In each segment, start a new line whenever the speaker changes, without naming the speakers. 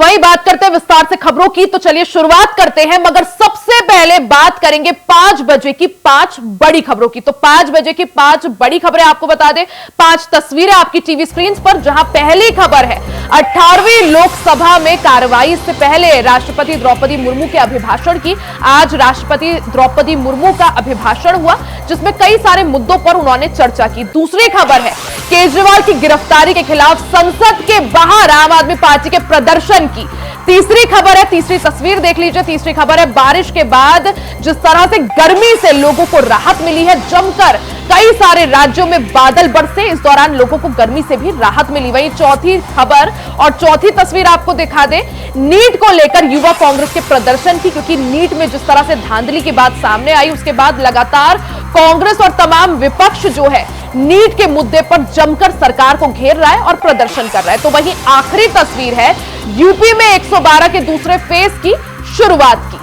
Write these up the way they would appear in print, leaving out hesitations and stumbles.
वही बात करते हैं विस्तार से खबरों की। तो चलिए शुरुआत करते हैं, मगर सबसे पहले बात करेंगे 5 बजे की 5 बड़ी खबरों की। तो 5 बजे की 5 बड़ी खबरें आपको बता दें, 5 तस्वीरें आपकी टीवी स्क्रीन पर, जहां पहली खबर है 18वीं लोकसभा में कार्रवाई से पहले राष्ट्रपति द्रौपदी मुर्मू के अभिभाषण की। आज राष्ट्रपति द्रौपदी मुर्मू का अभिभाषण हुआ, जिसमें कई सारे मुद्दों पर उन्होंने चर्चा की। दूसरी खबर है केजरीवाल की गिरफ्तारी के खिलाफ संसद के बाहर आम आदमी पार्टी के प्रदर्शन की। तीसरी खबर है, तीसरी तस्वीर देख लीजिए। तीसरी खबर है बारिश के बाद जिस तरह से गर्मी से लोगों को राहत मिली है, जमकर कई सारे राज्यों में बादल बरसे, इस दौरान लोगों को गर्मी से भी राहत मिली। वहीं चौथी खबर और चौथी तस्वीर आपको दिखा दे, नीट को लेकर युवा कांग्रेस के प्रदर्शन की, क्योंकि नीट में जिस तरह से धांधली की बात सामने आई, उसके बाद लगातार कांग्रेस और तमाम विपक्ष जो है नीट के मुद्दे पर जमकर सरकार को घेर रहा है और प्रदर्शन कर रहा है। तो वहीं आखिरी तस्वीर है यूपी में 112 के दूसरे फेज की शुरुआत की।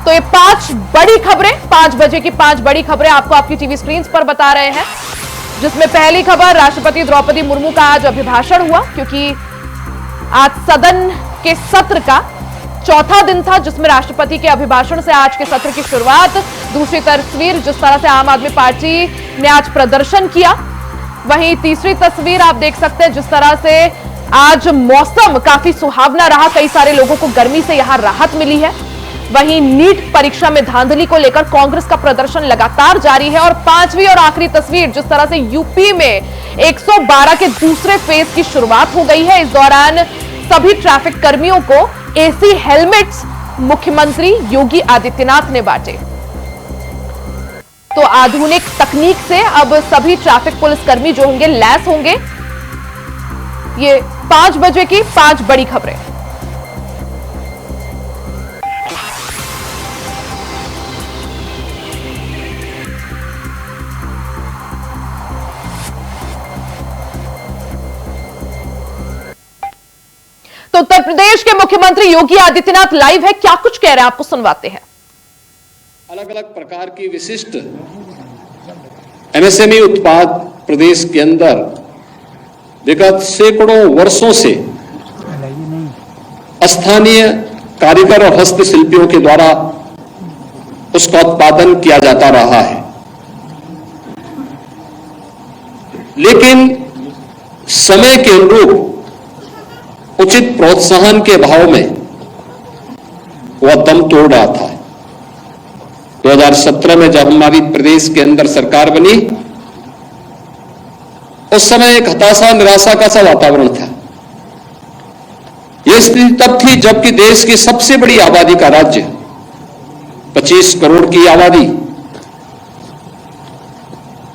तो ये 5 बड़ी खबरें, 5 बजे की 5 बड़ी खबरें आपको आपकी टीवी स्क्रीन पर बता रहे हैं, जिसमें पहली खबर राष्ट्रपति द्रौपदी मुर्मू का आज अभिभाषण हुआ, क्योंकि आज सदन के सत्र का चौथा दिन था, जिसमें राष्ट्रपति के अभिभाषण से आज के सत्र की शुरुआत। दूसरी तस्वीर जिस तरह से आम आदमी पार्टी ने आज प्रदर्शन किया। वहीं तीसरी तस्वीर आप देख सकते हैं जिस तरह से आज मौसम काफी सुहावना रहा, कई सारे लोगों को गर्मी से यहां राहत मिली है। वहीं नीट परीक्षा में धांधली को लेकर कांग्रेस का प्रदर्शन लगातार जारी है। और पांचवी और आखिरी तस्वीर जिस तरह से यूपी में 112 के दूसरे फेज की शुरुआत हो गई है, इस दौरान सभी ट्रैफिक कर्मियों को एसी हेलमेट्स मुख्यमंत्री योगी आदित्यनाथ ने बांटे। तो आधुनिक तकनीक से अब सभी ट्रैफिक पुलिसकर्मी जो होंगे लैस होंगे। ये 5 बजे की 5 बड़ी खबरें। तो उत्तर प्रदेश के मुख्यमंत्री योगी आदित्यनाथ लाइव है, क्या कुछ कह रहे हैं आपको सुनवाते हैं।
अलग अलग प्रकार की विशिष्ट एमएसएमई उत्पाद प्रदेश के अंदर विगत सैकड़ों वर्षों से स्थानीय कारीगर और हस्तशिल्पियों के द्वारा उसका उत्पादन किया जाता रहा है, लेकिन समय के अनुरूप उचित प्रोत्साहन के अभाव में वह दम तोड़ रहा था। 2017 में जब हमारी प्रदेश के अंदर सरकार बनी, उस समय एक हताशा निराशा का सा वातावरण था। यह स्थिति तब थी जबकि देश की सबसे बड़ी आबादी का राज्य, 25 करोड़ की आबादी,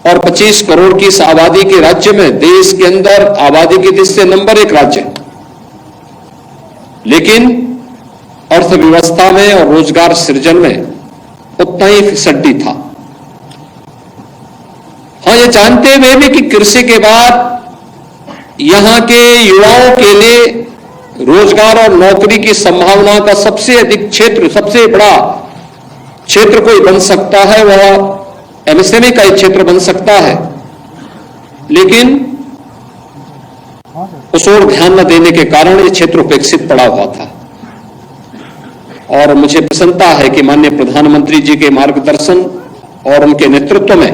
और 25 करोड़ की इस आबादी के राज्य में देश के अंदर आबादी की दृष्टि से नंबर 1 राज्य, लेकिन अर्थव्यवस्था में और रोजगार सृजन में उतना ही फिसड्डी था। हाँ, ये जानते हुए भी कि कृषि के बाद यहां के युवाओं के लिए रोजगार और नौकरी की संभावना का सबसे अधिक क्षेत्र, सबसे बड़ा क्षेत्र कोई बन सकता है, वह एमएसएमई का एक क्षेत्र बन सकता है, लेकिन उस ओर ध्यान न देने के कारण ये क्षेत्र उपेक्षित पड़ा हुआ था। और मुझे प्रसन्नता है कि माननीय प्रधानमंत्री जी के मार्गदर्शन और उनके नेतृत्व में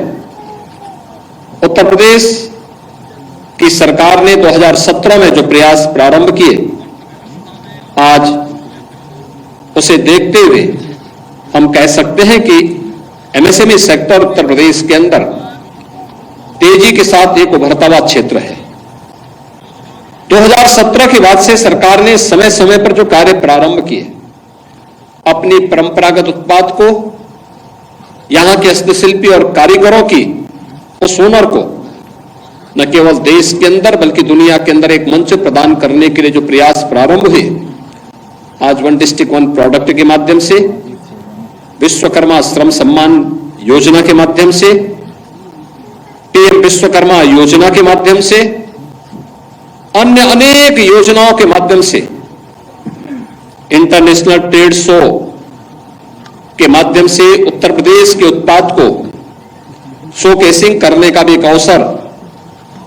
उत्तर प्रदेश की सरकार ने 2017 में जो प्रयास प्रारंभ किए, आज उसे देखते हुए हम कह सकते हैं कि एमएसएमई सेक्टर उत्तर प्रदेश के अंदर तेजी के साथ एक उभरता हुआ क्षेत्र है। 2017 के बाद से सरकार ने समय समय पर जो कार्य प्रारंभ किए, अपनी परंपरागत उत्पाद को, यहां के हस्तशिल्पी और कारीगरों की उस हुनर को न केवल देश के अंदर बल्कि दुनिया के अंदर एक मंच प्रदान करने के लिए जो प्रयास प्रारंभ हुए, आज 1 डिस्ट्रिक्ट 1 प्रोडक्ट के माध्यम से, विश्वकर्मा श्रम सम्मान योजना के माध्यम से, पीएम विश्वकर्मा योजना के माध्यम से, अन्य अनेक योजनाओं के माध्यम से, इंटरनेशनल ट्रेड शो के माध्यम से उत्तर प्रदेश के उत्पाद को शोकेसिंग करने का भी एक अवसर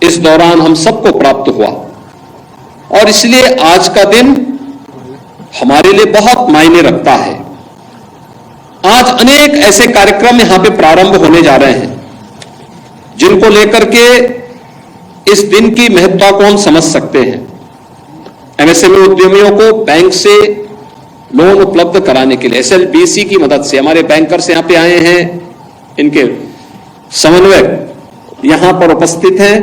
इस दौरान हम सबको प्राप्त हुआ। और इसलिए आज का दिन हमारे लिए बहुत मायने रखता है। आज अनेक ऐसे कार्यक्रम यहां पे प्रारंभ होने जा रहे हैं जिनको लेकर के इस दिन की महत्ता को हम समझ सकते हैं। एमएसएमई उद्यमियों को बैंक से लोन उपलब्ध कराने के लिए एसएलबीसी की मदद से हमारे बैंकर्स यहां पे आए हैं, इनके समन्वयक यहां पर उपस्थित हैं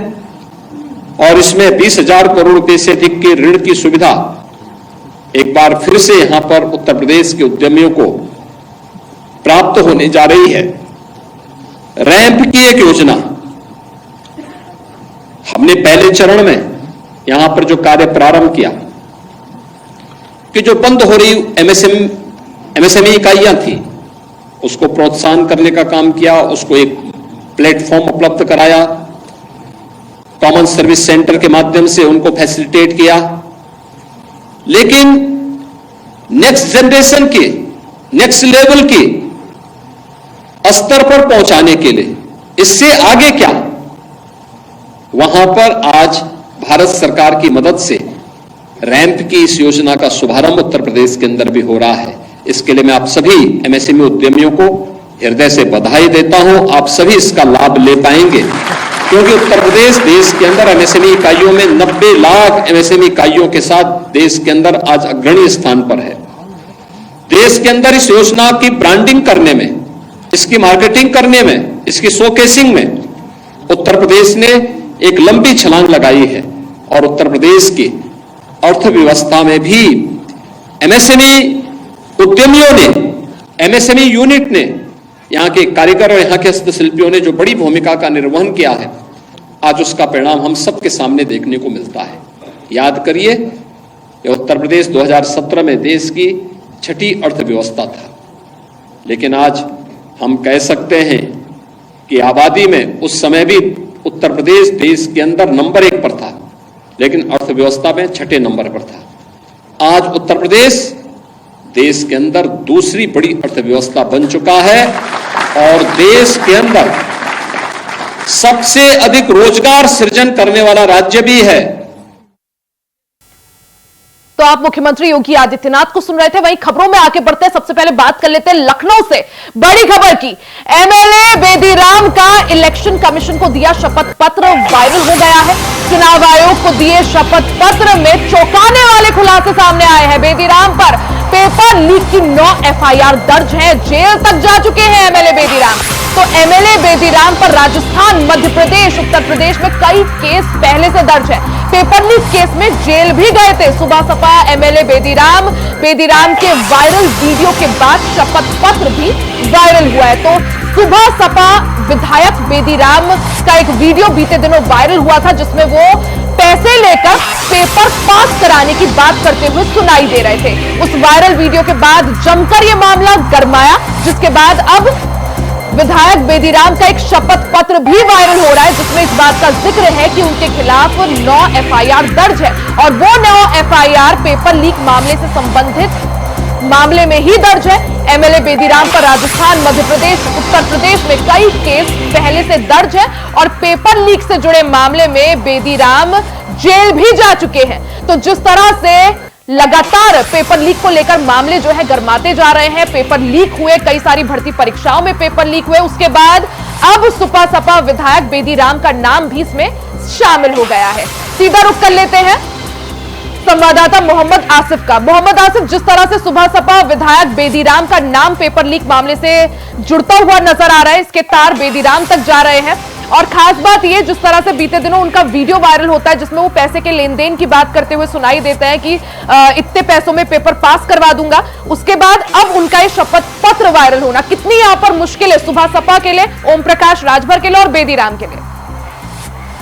और इसमें 20,000 करोड़ रुपए से अधिक के ऋण की सुविधा एक बार फिर से यहां पर उत्तर प्रदेश के उद्यमियों को प्राप्त होने जा रही है। रैंप की एक योजना हमने पहले चरण में यहां पर जो कार्य प्रारंभ किया कि जो बंद हो रही एमएसएमई इकाइयां थी उसको प्रोत्साहन करने का काम किया, उसको एक प्लेटफॉर्म उपलब्ध कराया, कॉमन सर्विस सेंटर के माध्यम से उनको फैसिलिटेट किया। लेकिन नेक्स्ट जनरेशन के नेक्स्ट लेवल के स्तर पर पहुंचाने के लिए इससे आगे क्या, वहां पर आज भारत सरकार की मदद से रैंप की इस योजना का शुभारंभ उत्तर प्रदेश के अंदर भी हो रहा है। इसके लिए मैं आप सभी एमएसएमई उद्यमियों को हृदय से बधाई देता हूं। आप सभी इसका लाभ ले पाएंगे क्योंकि उत्तर प्रदेश देश के अंदर एमएसएमई इकाइयों में 90 लाख एमएसएमई इकाइयों के साथ देश के अंदर आज अग्रणी स्थान पर है। देश के अंदर इस योजना की ब्रांडिंग करने में, इसकी मार्केटिंग करने में, इसकी शोकेसिंग में उत्तर प्रदेश ने एक लंबी छलांग लगाई है और उत्तर प्रदेश की अर्थव्यवस्था में भी एमएसएमई उद्यमियों ने, एमएसएमई यूनिट ने, यहां के कारीगर और यहां के हस्तशिल्पियों ने जो बड़ी भूमिका का निर्वहन किया है, आज उसका परिणाम हम सबके सामने देखने को मिलता है। याद करिए, उत्तर प्रदेश 2017 में देश की 6ठी अर्थव्यवस्था था, लेकिन आज हम कह सकते हैं कि आबादी में उस समय भी उत्तर प्रदेश देश के अंदर नंबर 1 पर था, लेकिन अर्थव्यवस्था में 6ठे नंबर पर था। आज उत्तर प्रदेश देश के अंदर दूसरी बड़ी अर्थव्यवस्था बन चुका है और देश के अंदर सबसे अधिक रोजगार सृजन करने वाला राज्य भी है।
तो आप मुख्यमंत्री योगी आदित्यनाथ को सुन रहे थे। वहीं खबरों में आगे बढ़ते हैं, सबसे पहले बात कर लेते हैं लखनऊ से बड़ी खबर की। एमएलए बेदीराम का इलेक्शन कमीशन को दिया शपथ पत्र वायरल हो गया है। चुनाव आयोग को दिए शपथ पत्र में चौंकाने वाले खुलासे सामने आए हैं। बेदीराम पर पेपर लीक की 9 एफआईआर दर्ज है, जेल तक जा चुके हैं एमएलए बेदीराम। तो एमएलए बेदीराम पर राजस्थान, मध्य प्रदेश, उत्तर प्रदेश में कई केस पहले से दर्ज है। पेपर लीक केस में जेल भी गए थे सुबह सपा एमएलए बेदीराम के वायरल वीडियो के बाद शपथ पत्र भी वायरल हुआ है। तो सुबह सपा विधायक बेदीराम का एक वीडियो बीते दिनों वायरल हुआ था जिसमें वो पैसे लेकर पेपर पास कराने की बात करते हुए सुनाई दे रहे थे। उस वायरल वीडियो के बाद जमकर यह मामला गरमाया, जिसके बाद अब विधायक बेदीराम का एक शपथ पत्र भी वायरल हो रहा है जिसमें इस बात का जिक्र है कि उनके खिलाफ 9 एफआईआर दर्ज है और वो 9 एफआईआर पेपर लीक मामले से संबंधित मामले में ही दर्ज है। एमएलए बेदीराम पर राजस्थान, मध्य प्रदेश, उत्तर प्रदेश में कई केस पहले से दर्ज है और पेपर लीक से जुड़े मामले में बेदीराम जेल भी जा चुके हैं। तो जिस तरह से लगातार पेपर लीक को लेकर मामले जो है गरमाते जा रहे हैं, पेपर लीक हुए, कई सारी भर्ती परीक्षाओं में पेपर लीक हुए, उसके बाद अब सुपा सपा विधायक बेदीराम का नाम भी इसमें शामिल हो गया है। सीधा रुख कर लेते हैं संवाददाता मोहम्मद आसिफ का। मोहम्मद आसिफ, जिस तरह से सुबह सपा विधायक बेदीराम का नाम पेपर लीक मामले से जुड़ता हुआ नजर आ रहा है, इसके तार बेदीराम तक जा रहे हैं और खास बात यह जिस तरह से बीते दिनों उनका वीडियो वायरल होता है जिसमें वो पैसे के लेन देन की बात करते हुए सुनाई देते हैं कि इतने पैसों में पेपर पास करवा दूंगा, उसके बाद अब उनका ये शपथ पत्र वायरल होना कितनी यहां पर मुश्किल है सुबह सपा के लिए, ओम प्रकाश राजभर के लिए और बेदीराम के लिए?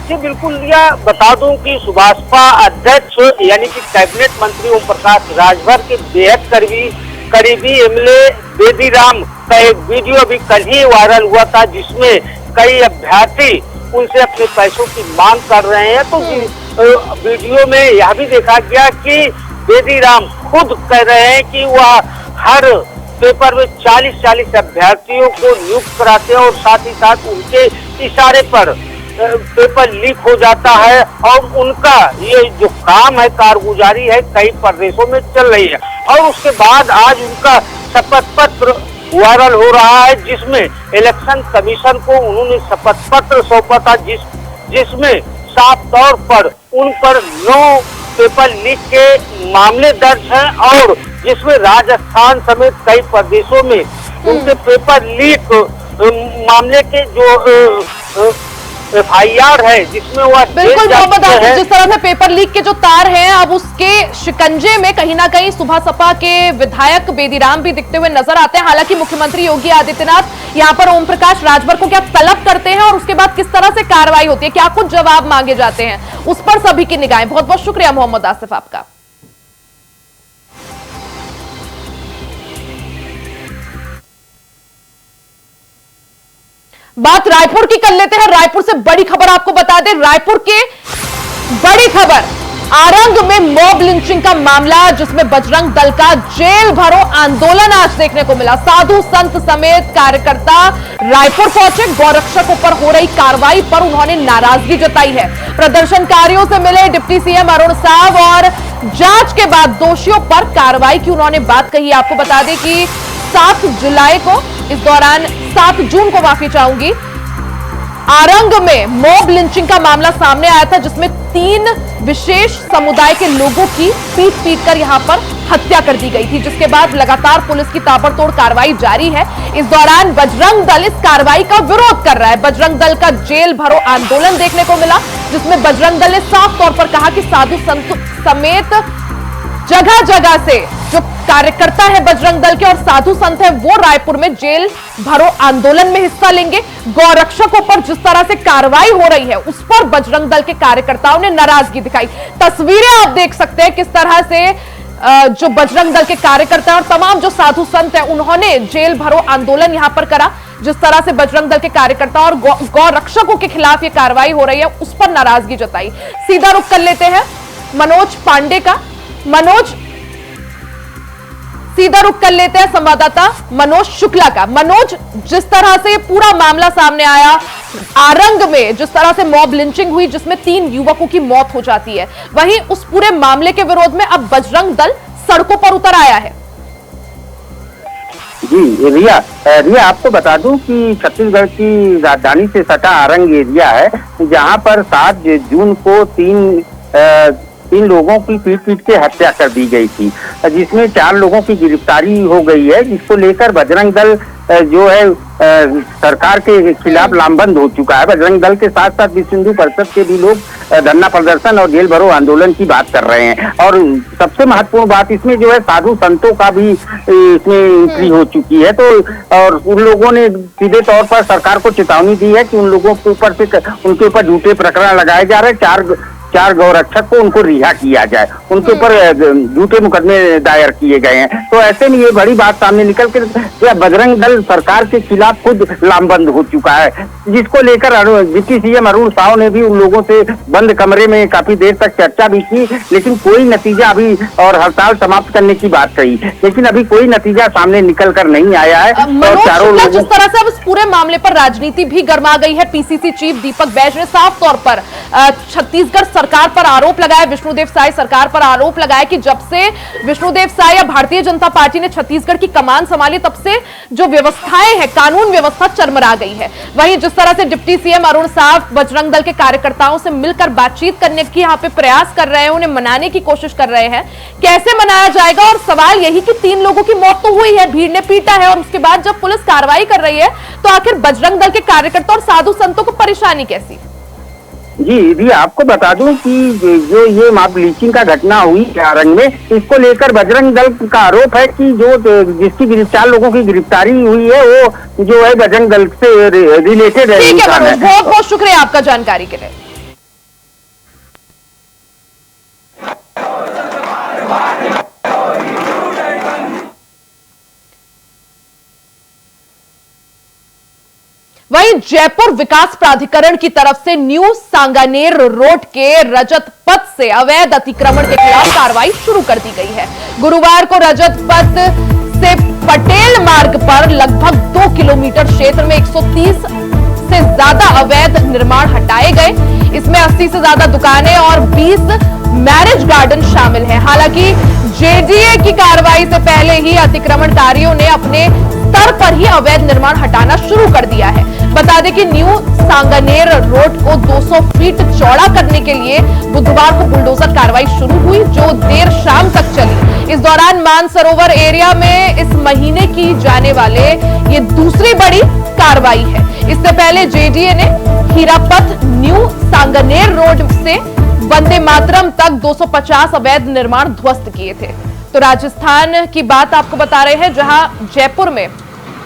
जी बिल्कुल, यह बता दूं कि सुभाषपा अध्यक्ष यानी कि कैबिनेट मंत्री ओम प्रकाश राजभर के बेहद करीबी एमएलए बेदीराम का एक वीडियो अभी कल ही वायरल हुआ था जिसमें कई अभ्यर्थी उनसे अपने पैसों की मांग कर रहे हैं। तो वीडियो में यह भी देखा गया कि बेदीराम खुद कह रहे हैं कि वह हर पेपर में 40 अभ्यर्थियों को नियुक्त कराते हैं और साथ ही साथ उनके इशारे पर पेपर लीक हो जाता है और उनका ये जो काम है, कारगुजारी है, कई प्रदेशों में चल रही है। और उसके बाद आज उनका शपथ पत्र वायरल हो रहा है, जिसमें इलेक्शन कमीशन को उन्होंने शपथ पत्र सौंपा था, जिसमें साफ तौर पर उन पर 9 पेपर लीक के मामले दर्ज हैं और जिसमें राजस्थान समेत कई प्रदेशों में उनके पेपर लीक मामले के जो FIR है, जिसमें वह
बिल्कुल मोहम्मद आसिफ, जिस तरह से पेपर लीक के जो तार हैं, अब उसके शिकंजे में कहीं ना कहीं सुबह सपा के विधायक बेदीराम भी दिखते हुए नजर आते हैं। हालांकि मुख्यमंत्री योगी आदित्यनाथ यहां पर ओम प्रकाश राजभर को क्या तलब करते हैं और उसके बाद किस तरह से कार्रवाई होती है, क्या कुछ जवाब मांगे जाते हैं, उस पर सभी की निगाहें। बहुत बहुत शुक्रिया मोहम्मद आसिफ आपका। बात रायपुर की कर लेते हैं। रायपुर से बड़ी खबर आपको बता दें, रायपुर के बड़ी खबर, आरंग में मॉब लिंचिंग का मामला, जिसमें बजरंग दल का जेल भरो आंदोलन आज देखने को मिला। साधु संत समेत कार्यकर्ता रायपुर पहुंचे, गौरक्षकों पर हो रही कार्रवाई पर उन्होंने नाराजगी जताई है। प्रदर्शनकारियों से मिले डिप्टी सीएम अरुण साव और जांच के बाद दोषियों पर कार्रवाई की उन्होंने बात कही। आपको बता दें कि 7 जुलाई को, इस दौरान 7 जून को माफी चाहूंगी, आरंग में मॉब लिंचिंग का मामला सामने आया था, जिसमें 3 विशेष समुदाय के लोगों की पीट कर यहां पर हत्या कर दी गई थी, जिसके बाद लगातार पुलिस की ताबड़तोड़ कार्रवाई जारी है। इस दौरान बजरंग दल इस कार्रवाई का विरोध कर रहा है। बजरंग दल का जेल भरो आंदोलन देखने को मिला, जिसमें बजरंग दल ने साफ तौर पर कहा कि साधु संत समेत जगह जगह से जो कार्यकर्ता है बजरंग दल के और साधु संत है, वो रायपुर में जेल भरो आंदोलन में हिस्सा लेंगे। गौरक्षकों पर जिस तरह से कार्रवाई हो रही है, उस पर बजरंग दल के कार्यकर्ताओं ने नाराजगी दिखाई। तस्वीरें आप देख सकते हैं किस तरह से जो बजरंग दल के कार्यकर्ता और तमाम जो साधु संत हैं, उन्होंने जेल भरो आंदोलन यहां पर करा। जिस तरह से बजरंग दल के कार्यकर्ता और गौरक्षकों के खिलाफ ये कार्रवाई हो रही है, उस पर नाराजगी जताई। सीधा रुख कर लेते हैं मनोज पांडे का। मनोज, सीधा रुख कर लेते हैं संवाददाता मनोज शुक्ला का। मनोज, जिस तरह से पूरा मामला सामने आया, आरंग में जिस तरह से मॉब लिंचिंग हुई, जिसमें 3 युवकों की मौत हो जाती है, वहीं उस पूरे मामले के विरोध में अब बजरंग दल सड़कों पर उतर आया है।
जी रिया, आपको बता दूं कि छत्तीसगढ़ की राजधानी से सटा आरंग एरिया है, जहां पर 7 जून को 3 लोगों की पीट के हत्या कर दी गई थी, जिसमें 4 लोगों की गिरफ्तारी हो गई है, जिसको लेकर बजरंग दल जो है सरकार के खिलाफ लामबंद हो चुका है। बजरंग दल के साथ साथ विश्व हिंदू परिषद के भी लोग धरना प्रदर्शन और जेल भरो आंदोलन की बात कर रहे हैं। और सबसे महत्वपूर्ण बात इसमें जो है, साधु संतों का भी इसमें एंट्री हो चुकी है। तो और उन लोगों ने सीधे तौर पर सरकार को चेतावनी दी है कि उन लोगों के ऊपर से उनके ऊपर झूठे प्रकरण लगाए जा रहे हैं। 4 गौरक्षक को उनको रिहा किया जाए, उनके ऊपर झूठे मुकदमे दायर किए गए हैं। तो ऐसे में ये बड़ी बात सामने निकल कर बजरंग दल सरकार के खिलाफ खुद लामबंद हो चुका है, जिसको लेकर डिप्टी सीएम अरुण साव ने भी उन लोगों से बंद कमरे में काफी देर तक चर्चा भी की, लेकिन कोई नतीजा अभी, और हड़ताल समाप्त करने की बात कही, लेकिन अभी कोई नतीजा सामने निकल कर नहीं आया है। और चारों लोगों,
जिस तरह से अब इस पूरे मामले पर राजनीति भी गर्मा गई है, पीसीसी चीफ दीपक बैज ने साफ तौर पर छत्तीसगढ़ सरकार पर आरोप लगाया, विष्णुदेव साय सरकार पर आरोप लगाया कि जब से विष्णुदेव साय या भारतीय जनता पार्टी ने छत्तीसगढ़ की कमान संभाली, तब से जो व्यवस्थाएं हैं, कानून व्यवस्था चरमरा गई है। वहीं जिस तरह से डिप्टी सीएम अरुण साव बजरंग दल के कार्यकर्ताओं से मिलकर बातचीत करने की यहाँ पे प्रयास कर रहे हैं, उन्हें मनाने की कोशिश कर रहे हैं, कैसे मनाया जाएगा? और सवाल यही कि 3 लोगों की मौत तो हुई है, भीड़ ने पीटा है, और उसके बाद जब पुलिस कार्रवाई कर रही है, तो आखिर बजरंग दल के कार्यकर्ता और साधु संतों को परेशानी कैसी?
जी आपको बता दूं कि जो ये मॉब लिंचिंग का घटना हुई आरंग में, इसको लेकर बजरंग दल का आरोप है कि जो जिसकी 4 लोगों की गिरफ्तारी हुई है, वो जो है बजरंग दल से रिलेटेड है।
ठीक है, बहुत बहुत शुक्रिया आपका जानकारी के लिए। वहीं जयपुर विकास प्राधिकरण की तरफ से न्यू सांगानेर रोड के रजत पथ से अवैध अतिक्रमण के खिलाफ कार्रवाई शुरू कर दी गई है। गुरुवार को रजत पथ से पटेल मार्ग पर लगभग 2 किलोमीटर क्षेत्र में 130 से ज्यादा अवैध निर्माण हटाए गए। इसमें 80 से ज्यादा दुकानें और 20 मैरिज गार्डन शामिल हैं। हालांकि जेडीए की कार्रवाई से पहले ही अतिक्रमणकारियों ने अपने स्तर पर ही अवैध निर्माण हटाना शुरू कर दिया है। बता दें कि न्यू सांगानेर रोड को 200 फीट चौड़ा करने के लिए बुधवार को बुलडोजर कार्रवाई शुरू हुई, जो देर शाम तक चली। इस दौरान मानसरोवर एरिया में इस महीने की जाने वाले ये दूसरी बड़ी कार्रवाई है। इससे पहले जेडीए ने हीरापथ न्यू सांगानेर रोड से वंदे मातरम तक 250 अवैध निर्माण ध्वस्त किए थे। तो राजस्थान की बात आपको बता रहे हैं, जहां जयपुर में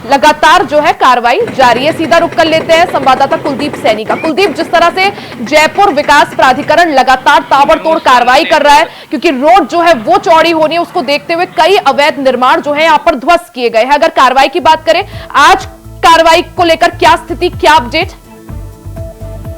लगातार जो है कार्रवाई जारी है। सीधा रुख कर लेते हैं संवाददाता कुलदीप सैनी का। कुलदीप, जिस तरह से जयपुर विकास प्राधिकरण लगातार ताबड़तोड़ कार्रवाई कर रहा है, क्योंकि रोड जो है वो चौड़ी होनी है, उसको देखते हुए कई अवैध निर्माण जो है यहां पर ध्वस्त किए गए हैं। अगर कार्रवाई की बात करें, आज कार्रवाई को लेकर क्या स्थिति, क्या अपडेट?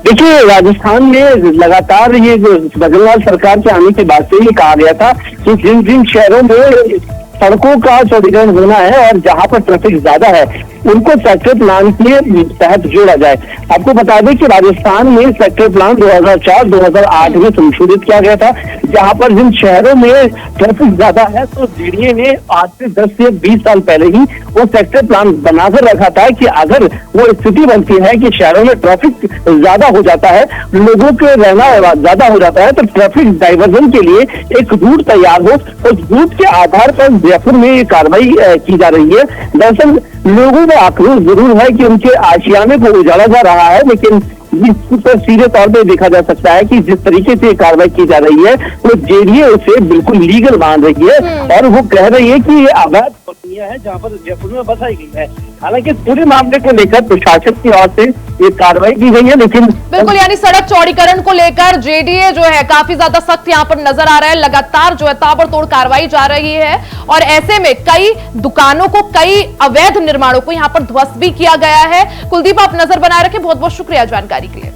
देखिए, राजस्थान में लगातार ये केजरीवाल सरकार के आने के बाद से ही कहा गया था कि जिन जिन शहरों में सड़कों का चौड़ीकरण होना है और जहां पर ट्रैफिक ज्यादा है, उनको सेक्टर प्लान के तहत जोड़ा जाए। आपको बता दें कि राजस्थान में सेक्टर प्लान 2004-2008 में संशोधित किया गया था, जहां पर जिन शहरों में ट्रैफिक ज्यादा है तो जेडीए ने आज से 10 से 20 साल पहले ही वो सेक्टर प्लान बनाकर रखा था कि अगर वो स्थिति बनती है कि शहरों में ट्रैफिक ज्यादा हो जाता है, लोगों के रहना ज्यादा हो जाता है, तो ट्रैफिक डाइवर्जन के लिए एक रूट तैयार हो। उस रूट के आधार पर जयपुर में ये कार्रवाई की जा रही है। दरअसल लोगों में आक्रोश जरूर है कि उनके आशियाने को उजाला जा रहा है, लेकिन इस पर सीधे तौर पे देखा जा सकता है कि जिस तरीके से कार्रवाई की जा रही है वो जेडीए उसे बिल्कुल लीगल मान रही है और वो कह रही है कि ये अवैध कॉलोनियां है जहां पर जयपुर में बसाई गई है। हालांकि पूरे मामले को लेकर प्रशासन की ओर से ये कार्रवाई की गई है, लेकिन
बिल्कुल, यानी सड़क चौड़ीकरण को लेकर जेडीए जो है काफी ज्यादा सख्त यहां पर नजर आ रहा है। लगातार जो है ताबड़तोड़ कार्रवाई जा रही है और ऐसे में कई दुकानों को, कई अवैध निर्माणों को यहां पर ध्वस्त भी किया गया है। कुलदीप, आप नजर बनाए रखें, बहुत बहुत शुक्रिया जानकारी के लिए।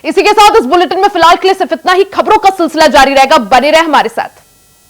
इसी के साथ इस बुलेटिन में फिलहाल के लिए सिर्फ इतना ही। खबरों का सिलसिला जारी रहेगा, बने रहे हमारे साथ।